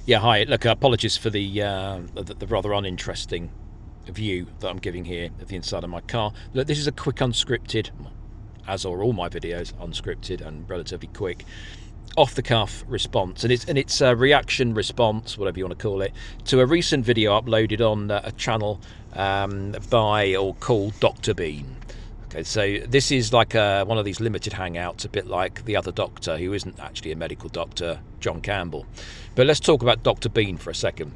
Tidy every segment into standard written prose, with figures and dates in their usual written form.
Yeah, hi. Look, apologies for the rather uninteresting view that I'm giving here of the inside of my car. Look, this is a quick unscripted, as are all my videos, unscripted and relatively quick, off-the-cuff response, and it's a reaction response, whatever you want to call it, to a recent video uploaded on a channel by or called Dr. Bean. Okay, so this is like one of these limited hangouts, a bit like the other doctor, who isn't actually a medical doctor, John Campbell. But let's talk about Dr. Bean for a second.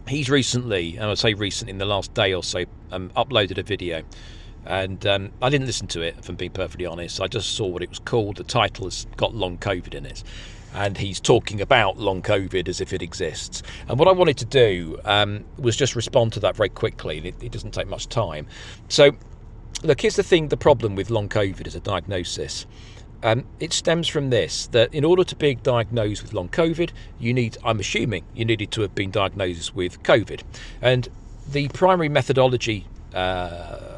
He's recently, and I say recent, in the last day or so, uploaded a video. And I didn't listen to it, if I'm being perfectly honest. I just saw what it was called. The title has got long COVID in it. And he's talking about long COVID as if it exists. And what I wanted to do was just respond to that very quickly. It doesn't take much time. So, look, here's the thing, the problem with long COVID as a diagnosis. It stems from this, that in order to be diagnosed with long COVID, I'm assuming you needed to have been diagnosed with COVID. And the primary methodology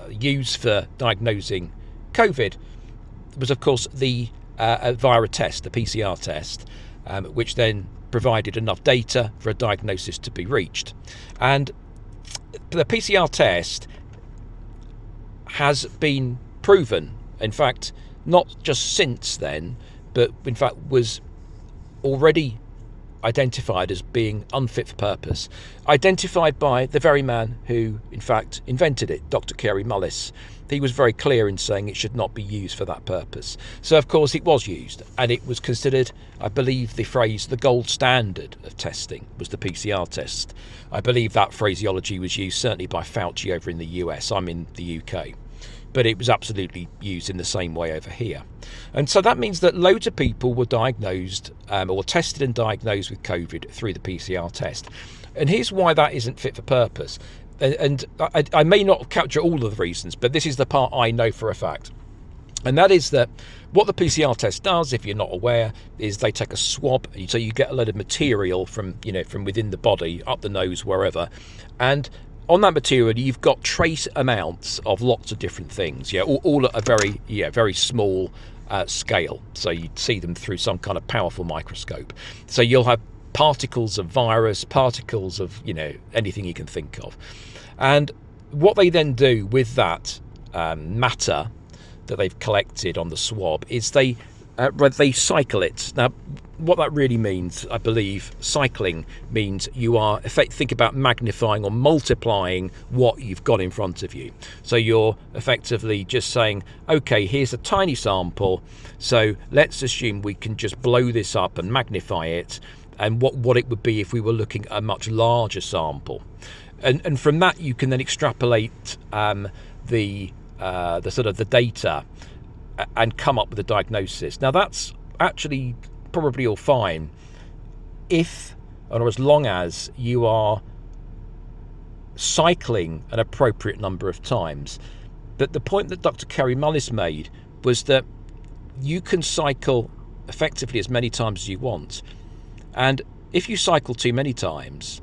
used for diagnosing COVID was, of course, the via test, the PCR test, which then provided enough data for a diagnosis to be reached. And the PCR test has been proven, in fact, not just since then, but in fact was already identified as being unfit for purpose, identified by the very man who, in fact, invented it, Dr. Kary Mullis. He was very clear in saying it should not be used for that purpose. So, of course, it was used, and it was considered, I believe the phrase, the gold standard of testing was the PCR test. I believe that phraseology was used certainly by Fauci over in the US. I'm in the UK. But it was absolutely used in the same way over here. And so that means that loads of people were diagnosed or tested and diagnosed with COVID through the PCR test. And here's why that isn't fit for purpose. And I may not capture all of the reasons, but this is the part I know for a fact. And that is that what the PCR test does, if you're not aware, is they take a swab. So you get a load of material from within the body, up the nose, wherever. And on that material, you've got trace amounts of lots of different things, all at a very small scale. So you'd see them through some kind of powerful microscope. So you'll have particles of virus, particles of anything you can think of. And what they then do with that matter that they've collected on the swab is they cycle it. Now, what that really means, I believe, cycling means you are think about magnifying or multiplying what you've got in front of you. So you're effectively just saying, okay, here's a tiny sample, so let's assume we can just blow this up and magnify it, and what it would be if we were looking at a much larger sample. And from that you can then extrapolate the sort of the data and come up with a diagnosis. Now that's actually probably all fine if or as long as you are cycling an appropriate number of times. But the point that Dr. Kary Mullis made was that you can cycle effectively as many times as you want, and if you cycle too many times,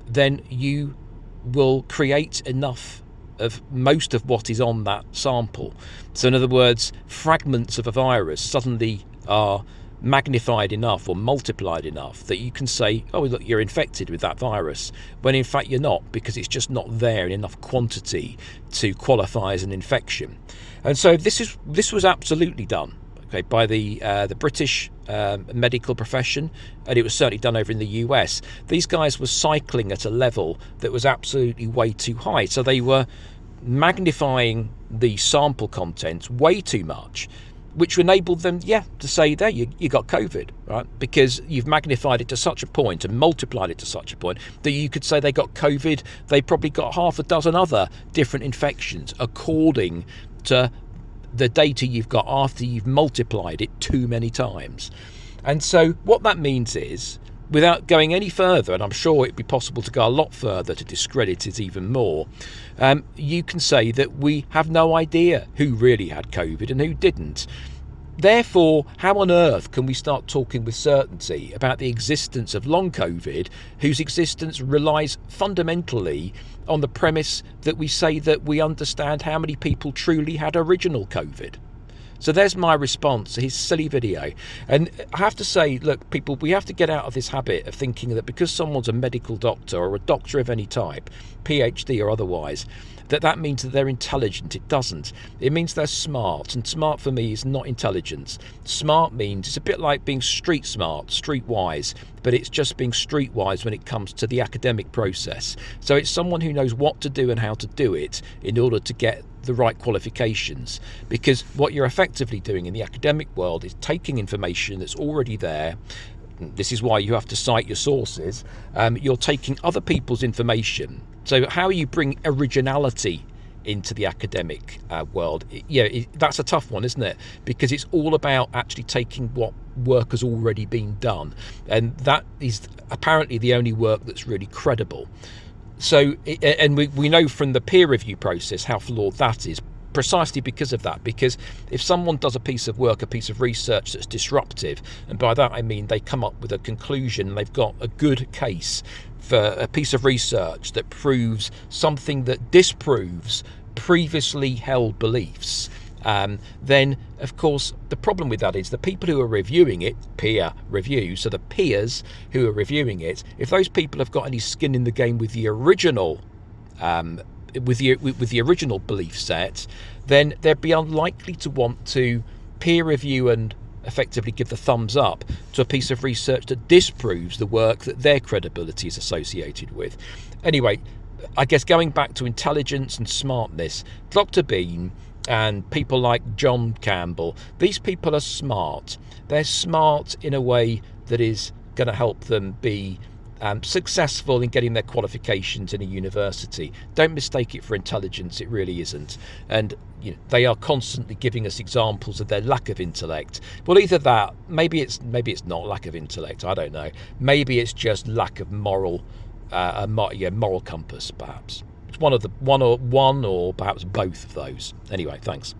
then you will create enough of most of what is on that sample. So in other words, fragments of a virus suddenly are magnified enough or multiplied enough that you can say, oh look, you're infected with that virus, when in fact you're not, because it's just not there in enough quantity to qualify as an infection. And so this was absolutely done, okay, by the British medical profession, and it was certainly done over in the US. These guys were cycling at a level that was absolutely way too high. So they were magnifying the sample contents way too much, which enabled them, to say, there, you got COVID, right? Because you've magnified it to such a point and multiplied it to such a point that you could say they got COVID. They probably got half a dozen other different infections according to the data you've got after you've multiplied it too many times. And so what that means is, without going any further, and I'm sure it'd be possible to go a lot further to discredit it even more, you can say that we have no idea who really had COVID and who didn't. Therefore, how on earth can we start talking with certainty about the existence of long COVID, whose existence relies fundamentally on the premise that we say that we understand how many people truly had original COVID? So there's my response to his silly video. And I have to say, look, people, we have to get out of this habit of thinking that because someone's a medical doctor or a doctor of any type, PhD or otherwise, that means that they're intelligent. It doesn't. It means they're smart, and smart for me is not intelligence. Smart means it's a bit like being street smart, streetwise, but it's just being streetwise when it comes to the academic process. So it's someone who knows what to do and how to do it in order to get the right qualifications, because what you're effectively doing in the academic world is taking information that's already there. This is why you have to cite your sources. You're taking other people's information. So how you bring originality into the academic world, that's a tough one, isn't it? Because it's all about actually taking what work has already been done, and that is apparently the only work that's really credible. So, and we know from the peer review process how flawed that is, precisely because of that. Because if someone does a piece of work, a piece of research that's disruptive, and by that I mean they come up with a conclusion, they've got a good case for a piece of research that proves something that disproves previously held beliefs, then of course the problem with that is the people who are reviewing it, peer review, so the peers who are reviewing it, if those people have got any skin in the game with the original with the original belief set, then they'd be unlikely to want to peer review and effectively give the thumbs up to a piece of research that disproves the work that their credibility is associated with. Anyway, I guess going back to intelligence and smartness, Dr. Bean and people like John Campbell, these people are smart. They're smart in a way that is going to help them be successful in getting their qualifications in a university. Don't mistake it for intelligence, it really isn't. And they are constantly giving us examples of their lack of intellect. Well, either that, maybe it's not lack of intellect, I don't know. Maybe it's just lack of moral compass, perhaps. It's one or perhaps both of those. Anyway, thanks.